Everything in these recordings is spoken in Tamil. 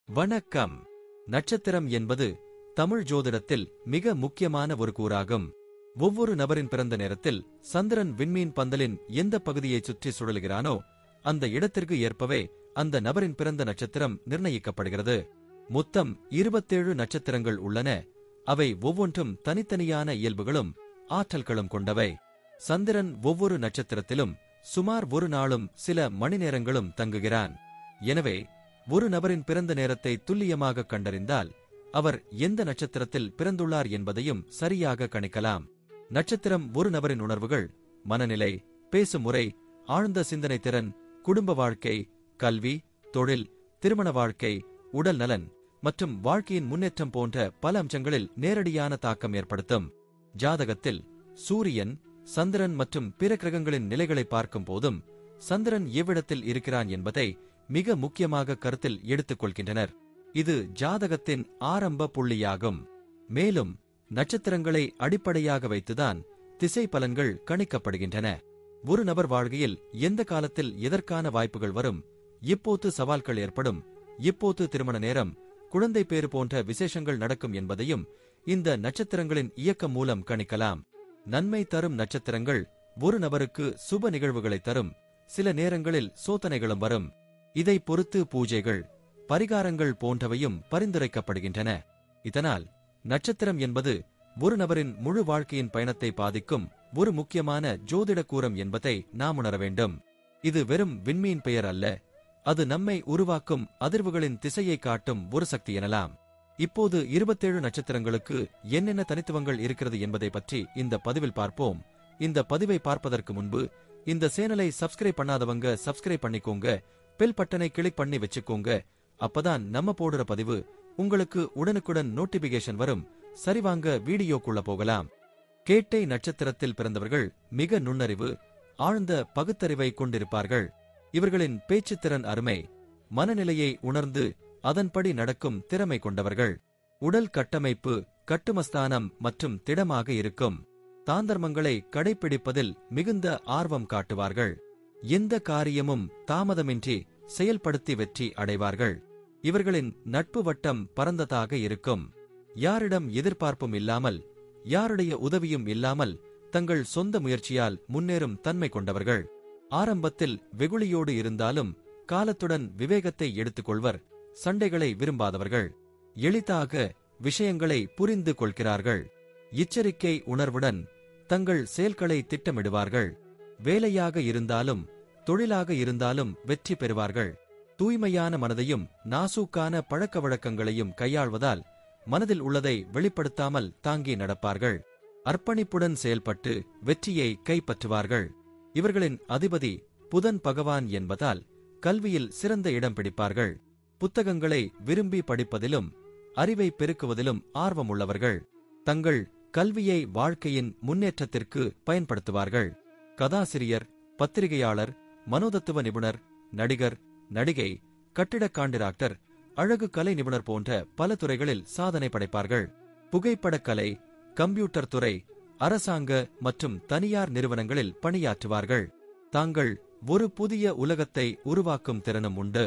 வணக்கம். நட்சத்திரம் என்பது தமிழ் ஜோதிடத்தில் மிக முக்கியமான ஒரு கூறாகும். ஒவ்வொரு நபரின் பிறந்த நேரத்தில் சந்திரன் விண்மீன் பந்தலின் எந்த பகுதியைச் சுற்றி சுழலுகிறானோ அந்த இடத்திற்கு ஏற்பவே அந்த நபரின் பிறந்த நட்சத்திரம் நிர்ணயிக்கப்படுகிறது. மொத்தம் 27 நட்சத்திரங்கள் உள்ளன. அவை ஒவ்வொன்றும் தனித்தனியான இயல்புகளும் ஆற்றல்களும் கொண்டவை. சந்திரன் ஒவ்வொரு நட்சத்திரத்திலும் சுமார் ஒரு நாளும் சில மணி நேரங்களும் தங்குகிறான். எனவே ஒரு நபரின் பிறந்த நேரத்தை துல்லியமாக கண்டறிந்தால் அவர் எந்த நட்சத்திரத்தில் பிறந்துள்ளார் என்பதையும் சரியாக கணிக்கலாம். நட்சத்திரம் ஒரு நபரின் உணர்வுகள், மனநிலை, பேசும் முறை, ஆழ்ந்த சிந்தனை திறன், குடும்ப வாழ்க்கை, கல்வி, தொழில், திருமண வாழ்க்கை, உடல் நலன் மற்றும் வாழ்க்கையின் முன்னேற்றம் போன்ற பல அம்சங்களில் நேரடியான தாக்கம் ஏற்படுத்தும். ஜாதகத்தில் சூரியன், சந்திரன் மற்றும் பிற கிரகங்களின் நிலைகளை பார்க்கும் போதும் சந்திரன் எவ்விடத்தில் இருக்கிறான் என்பதை மிக முக்கியமாக கருத்தில் எடுத்துக் கொள்கின்றனர். இது ஜாதகத்தின் ஆரம்ப புள்ளியாகும். மேலும் நட்சத்திரங்களை அடிப்படையாக வைத்துதான் திசை பலன்கள் கணிக்கப்படுகின்றன. ஒரு நபர் வாழ்க்கையில் எந்த காலத்தில் எதற்கான வாய்ப்புகள் வரும், எப்போது சவால்கள் ஏற்படும், எப்போது திருமண நேரம், குழந்தை பேறு போன்ற விசேஷங்கள் நடக்கும் என்பதையும் இந்த நட்சத்திரங்களின் இயக்கம் மூலம் கணிக்கலாம். நன்மை தரும் நட்சத்திரங்கள் ஒரு நபருக்கு சுப நிகழ்வுகளை தரும். சில நேரங்களில் சோதனைகளும் வரும். இதை பொறுத்து பூஜைகள், பரிகாரங்கள் போன்றவையும் பரிந்துரைக்கப்படுகின்றன. இதனால் நட்சத்திரம் என்பது ஒரு நபரின் முழு வாழ்க்கையின் பயணத்தை பாதிக்கும் ஒரு முக்கியமான ஜோதிட கூறம் என்பதை நாம் உணர வேண்டும். இது வெறும் விண்மீன் பெயர் அல்ல, அது நம்மை உருவாக்கும் அதிர்வுகளின் திசையை காட்டும் ஒரு சக்தி எனலாம். இப்போது 27 நட்சத்திரங்களுக்கு என்னென்ன தனித்துவங்கள் இருக்கிறது என்பதை பற்றி இந்த பதிவில் பார்ப்போம். இந்த பதிவை பார்ப்பதற்கு முன்பு இந்த சேனலை சப்ஸ்கிரைப் பண்ணாதவங்க சப்ஸ்கிரைப் பண்ணிக்கோங்க, பெல் பட்டனை கிளிக் பண்ணி வச்சுக்கோங்க. அப்பதான் நம்ம போடுற பதிவு உங்களுக்கு உடனுக்குடன் நோட்டிபிகேஷன் வரும். சரிவாங்க வீடியோக்குள்ள போகலாம். கேட்டை நட்சத்திரத்தில் பிறந்தவர்கள் மிக நுண்ணறிவு, ஆழ்ந்த பகுத்தறிவை கொண்டிருப்பார்கள். இவர்களின் பேச்சுத்திறன் அருமை, மனநிலையை உணர்ந்து அதன்படி நடக்கும் திறமை கொண்டவர்கள். உடல் கட்டமைப்பு கட்டுமஸ்தானம் மற்றும் திடமாக இருக்கும். தாந்தர்மங்களை கடைப்பிடிப்பதில் மிகுந்த ஆர்வம் காட்டுவார்கள். எந்த காரியமும் தாமதமின்றி செயல்படுத்தி வெற்றி அடைவார்கள். இவர்களின் நட்பு வட்டம் பரந்ததாக இருக்கும். யாரிடம் எதிர்பார்ப்பும் இல்லாமல், யாருடைய உதவியும் இல்லாமல் தங்கள் சொந்த முயற்சியால் முன்னேறும் தன்மை கொண்டவர்கள். ஆரம்பத்தில் வெகுளியோடு இருந்தாலும் காலத்துடன் விவேகத்தை எடுத்துக்கொள்வர். சண்டைகளை விரும்பாதவர்கள். எளிதாக விஷயங்களை புரிந்து கொள்கிறார்கள். எச்சரிக்கை உணர்வுடன் தங்கள் செயல்களை திட்டமிடுவார்கள். வேலையாக இருந்தாலும் தொழிலாக இருந்தாலும் வெற்றி பெறுவார்கள். தூய்மையான மனதையும் நாசூக்கான பழக்க வழக்கங்களையும் கையாள்வதால் மனதில் உள்ளதை வெளிப்படுத்தாமல் தாங்கி நடப்பார்கள். அர்ப்பணிப்புடன் செயல்பட்டு வெற்றியை கைப்பற்றுவார்கள். இவர்களின் அதிபதி புதன் பகவான் என்பதால் கல்வியில் சிறந்த இடம் பிடிப்பார்கள். புத்தகங்களை விரும்பி படிப்பதிலும் அறிவை பெருக்குவதிலும் ஆர்வமுள்ளவர்கள். தங்கள் கல்வியை வாழ்க்கையின் முன்னேற்றத்திற்கு பயன்படுத்துவார்கள். கதாசிரியர், பத்திரிகையாளர், மனோதத்துவ நிபுணர், நடிகர், நடிகை, கட்டிடக் காண்டிராக்டர், அழகு கலை நிபுணர் போன்ற பல துறைகளில் சாதனை படைப்பார்கள். புகைப்படக்கலை, கம்ப்யூட்டர் துறை, அரசாங்க மற்றும் தனியார் நிறுவனங்களில் பணியாற்றுவார்கள். தாங்கள் ஒரு புதிய உலகத்தை உருவாக்கும் திறனும் உண்டு.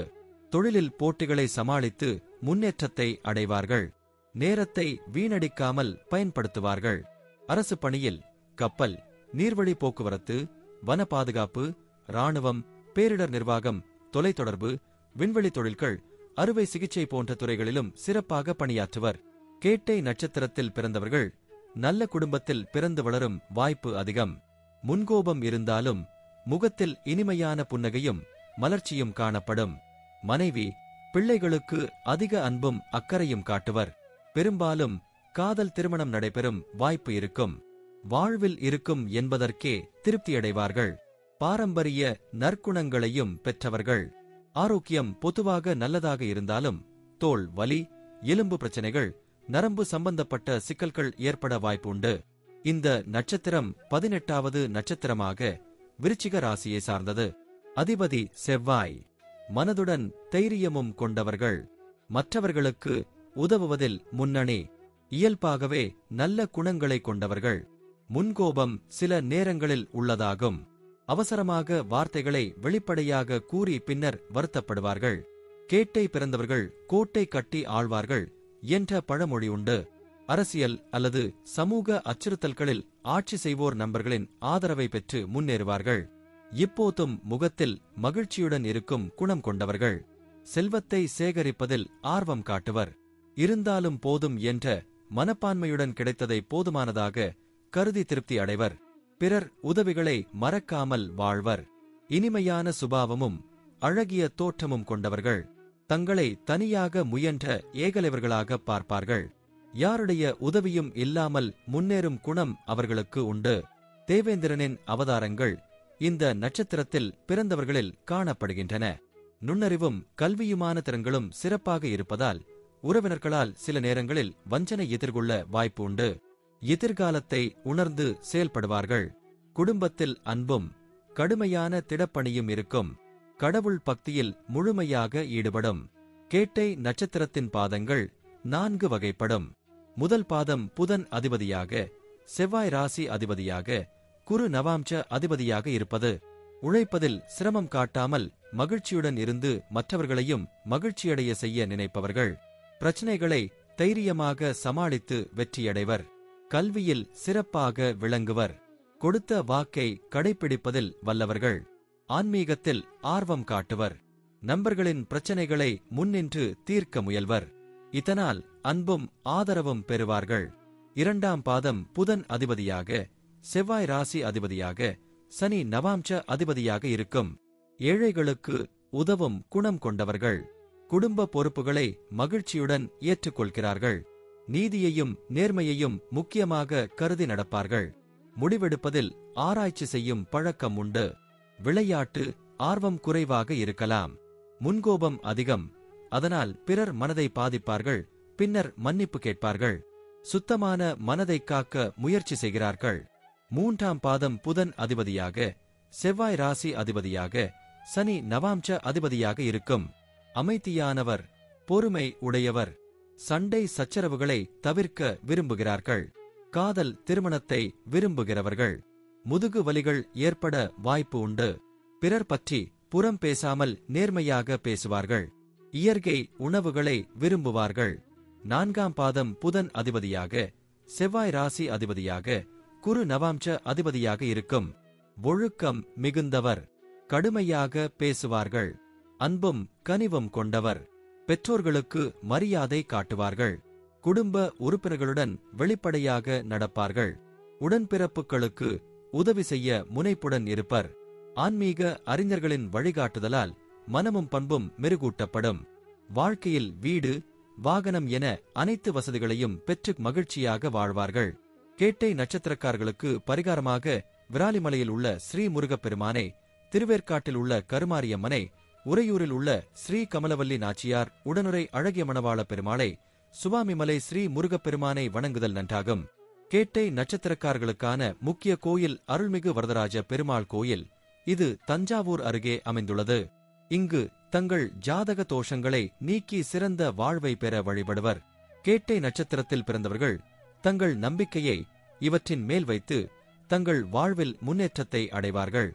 தொழிலில் போட்டிகளை சமாளித்து முன்னேற்றத்தை அடைவார்கள். நேரத்தை வீணடிக்காமல் பயன்படுத்துவார்கள். அரசு பணியில் கப்பல், நீர்வழி போக்குவரத்து, வன பாதுகாப்பு, இராணுவம், பேரிடர் நிர்வாகம், தொலைத்தொடர்பு, விண்வெளி தொழில்கள், அறுவை சிகிச்சை போன்ற துறைகளிலும் சிறப்பாக பணியாற்றுவர். கேட்டை நட்சத்திரத்தில் பிறந்தவர்கள் நல்ல குடும்பத்தில் பிறந்து வளரும் வாய்ப்பு அதிகம். முன்கோபம் இருந்தாலும் முகத்தில் இனிமையான புன்னகையும் மலர்ச்சியும் காணப்படும். மனைவி, பிள்ளைகளுக்கு அதிக அன்பும் அக்கறையும் காட்டுவர். பெரும்பாலும் காதல் திருமணம் நடைபெறும் வாய்ப்பு இருக்கும். வாழ்வில் இருக்கும் என்பதற்கே திருப்தியடைவார்கள். பாரம்பரிய நற்குணங்களையும் பெற்றவர்கள். ஆரோக்கியம் பொதுவாக நல்லதாக இருந்தாலும் தோல் வலி, எலும்பு பிரச்சனைகள், நரம்பு சம்பந்தப்பட்ட சிக்கல்கள் ஏற்பட வாய்ப்புண்டு. இந்த நட்சத்திரம் 18வது நட்சத்திரமாக விருச்சிக ராசியை சார்ந்தது. அதிபதி செவ்வாய். மனதுடன் தைரியமும் கொண்டவர்கள். மற்றவர்களுக்கு உதவுவதில் முன்னணி. இயல்பாகவே நல்ல குணங்களை கொண்டவர்கள். முன்கோபம் சில நேரங்களில் உள்ளதாகும். அவசரமாக வார்த்தைகளை வெளிப்படையாக கூறி பின்னர் வருத்தப்படுவார்கள். கேட்டை பிறந்தவர்கள் கோட்டை கட்டி ஆழ்வார்கள் என்ற பழமொழி உண்டு. அரசியல் அல்லது சமூக அச்சுறுத்தல்களில் ஆட்சி செய்வோர் நண்பர்களின் ஆதரவை பெற்று முன்னேறுவார்கள். இப்போதும் முகத்தில் மகிழ்ச்சியுடன் இருக்கும் குணம் கொண்டவர்கள். செல்வத்தை சேகரிப்பதில் ஆர்வம் காட்டுவர். இருந்தாலும் போதும் என்ற மனப்பான்மையுடன் கிடைத்ததை போதுமானதாக கருதி திருப்தி அடைவர். பிறர் உதவிகளை மறக்காமல் வாழ்வர். இனிமையான சுபாவமும் அழகிய தோற்றமும் கொண்டவர்கள். தங்களை தனியாக முயன்ற ஏகலைவர்களாக பார்ப்பார்கள். யாருடைய உதவியும் இல்லாமல் முன்னேறும் குணம் அவர்களுக்கு உண்டு. தேவேந்திரனின் அவதாரங்கள் இந்த நட்சத்திரத்தில் பிறந்தவர்களில் காணப்படுகின்றன. நுண்ணறிவும் கல்வியுமான திறன்களும் சிறப்பாக இருப்பதால் உறவினர்களால் சில நேரங்களில் வஞ்சனை எதிர்கொள்ள வாய்ப்பு உண்டு. எதிர்காலத்தை உணர்ந்து செயல்படுவார்கள். குடும்பத்தில் அன்பும் கடுமையான திடப்பணியும் இருக்கும். கடவுள் பக்தியில் முழுமையாக ஈடுபடும். கேட்டை நட்சத்திரத்தின் பாதங்கள் 4 வகைப்படும். முதல் பாதம் புதன் அதிபதியாக, செவ்வாய் ராசி அதிபதியாக, குரு நவாம்ச அதிபதியாக இருப்பது. உழைப்பதில் சிரமம் காட்டாமல் மகிழ்ச்சியுடன் இருந்து மற்றவர்களையும் மகிழ்ச்சியடைய செய்ய நினைப்பவர்கள். பிரச்சனைகளை தைரியமாக சமாளித்து வெற்றியடைவர். கல்வியில் சிறப்பாக விளங்குவர். கொடுத்த வாக்கை கடைப்பிடிப்பதில் வல்லவர்கள். ஆன்மீகத்தில் ஆர்வம் காட்டுவர். நண்பர்களின் பிரச்சனைகளை முன்னின்று தீர்க்க முயல்வர். இதனால் அன்பும் ஆதரவும் பெறுவார்கள். இரண்டாம் பாதம் புதன் அதிபதியாக, செவ்வாய் ராசி அதிபதியாக, சனி நவாம்ச அதிபதியாக இருக்கும். ஏழைகளுக்கு உதவும் குணம் கொண்டவர்கள். குடும்ப பொறுப்புகளை மகிழ்ச்சியுடன் ஏற்றுக்கொள்கிறார்கள். நீதியையும் நேர்மையையும் முக்கியமாக கருதி நடப்பார்கள். முடிவெடுப்பதில் ஆராய்ச்சி செய்யும் பழக்கம் உண்டு. விளையாட்டு ஆர்வம் குறைவாக இருக்கலாம். முன்கோபம் அதிகம். அதனால் பிறர் மனதை பாதிப்பார்கள். பின்னர் மன்னிப்பு கேட்பார்கள். சுத்தமான மனதை காக்க முயற்சி செய்கிறார்கள். மூன்றாம் பாதம் புதன் அதிபதியாக, செவ்வாய் ராசி அதிபதியாக, சனி நவாம்ச அதிபதியாக இருக்கும். அமைதியானவர், பொறுமை உடையவர். சண்டை சச்சரவுகளை தவிர்க்க விரும்புகிறார்கள். காதல் திருமணத்தை விரும்புகிறவர்கள். முதுகு வலிகள் ஏற்பட வாய்ப்பு உண்டு. பிறர் பற்றி புறம் பேசாமல் நேர்மையாக பேசுவார்கள். இயற்கை உணவுகளை விரும்புவார்கள். நான்காம் பாதம் புதன் அதிபதியாக, செவ்வாய் ராசி அதிபதியாக, குரு நவாம்ச அதிபதியாக இருக்கும். ஒழுக்கம் மிகுந்தவர். கடுமையாக பேசுவார்கள். அன்பும் கனிவும் கொண்டவர். பெற்றோர்களுக்கு மரியாதை காட்டுவார்கள். குடும்ப உறுப்பினர்களுடன் வெளிப்படையாக நடப்பார்கள். உடன்பிறப்புகளுக்கு உதவி செய்ய முனைப்புடன் இருப்பர். ஆன்மீக அறிஞர்களின் வழிகாட்டுதலால் மனமும் பண்பும் மெருகூட்டப்படும். வாழ்க்கையில் வீடு, வாகனம் என அனைத்து வசதிகளையும் பெற்று மகிழ்ச்சியாக வாழ்வார்கள். கேட்டை நட்சத்திரக்காரர்களுக்கு பரிகாரமாக விராலிமலையில் உள்ள ஸ்ரீ முருகப்பெருமானை, திருவேற்காட்டில் உள்ள கருமாரியம்மனை, உறையூரில் உள்ள ஸ்ரீ கமலவல்லி நாச்சியார் உடனுரை அழகிய மணவாள பெருமாளை, சுவாமிமலை ஸ்ரீ முருகப்பெருமானை வணங்குதல் நன்றாகும். கேட்டை நட்சத்திரக்காரர்களுக்கான முக்கிய கோயில் அருள்மிகு வரதராஜ பெருமாள் கோயில். இது தஞ்சாவூர் அருகே அமைந்துள்ளது. இங்கு தங்கள் ஜாதக தோஷங்களை நீக்கி சிறந்த வாழ்வை பெற வழிபடுவர். கேட்டை நட்சத்திரத்தில் பிறந்தவர்கள் தங்கள் நம்பிக்கையை இவற்றின் மேல் வைத்து தங்கள் வாழ்வில் முன்னேற்றத்தை அடைவார்கள்.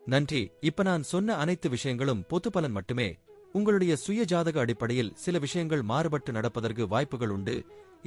நன்றி. இப்ப நான் சொன்ன அனைத்து விஷயங்களும் பொதுப்பலன் மட்டுமே. உங்களுடைய சுய ஜாதக அடிப்படையில் சில விஷயங்கள் மாறுபட்டு நடப்பதற்கு வாய்ப்புகள் உண்டு.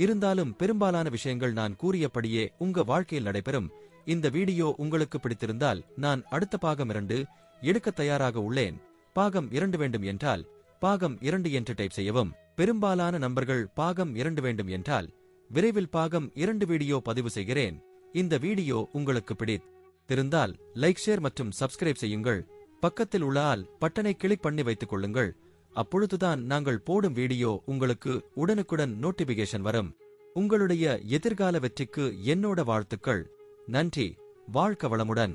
இருந்தாலும் பெரும்பாலான விஷயங்கள் நான் கூறியபடியே உங்க வாழ்க்கையில் நடைபெறும். இந்த வீடியோ உங்களுக்கு பிடித்திருந்தால் நான் அடுத்த பாகம் 2 எடுக்க தயாராக உள்ளேன். பாகம் 2 வேண்டும் என்றால் பாகம் 2 என்று டைப் செய்யவும். பெரும்பாலான நண்பர்கள் பாகம் 2 வேண்டும் என்றால் விரைவில் பாகம் 2 வீடியோ பதிவு செய்கிறேன். இந்த வீடியோ உங்களுக்கு பிடித்திருந்தால் லைக், ஷேர் மற்றும் சப்ஸ்கிரைப் செய்யுங்கள். பக்கத்தில் உள்ள ஆல் பட்டனை கிளிக் பண்ணி வைத்துக் கொள்ளுங்கள். அப்பொழுதுதான் நாங்கள் போடும் வீடியோ உங்களுக்கு உடனுக்குடன் நோட்டிபிகேஷன் வரும். உங்களுடைய எதிர்கால வெற்றிக்கு என்னோட வாழ்த்துக்கள். நன்றி. வாழ்க வளமுடன்.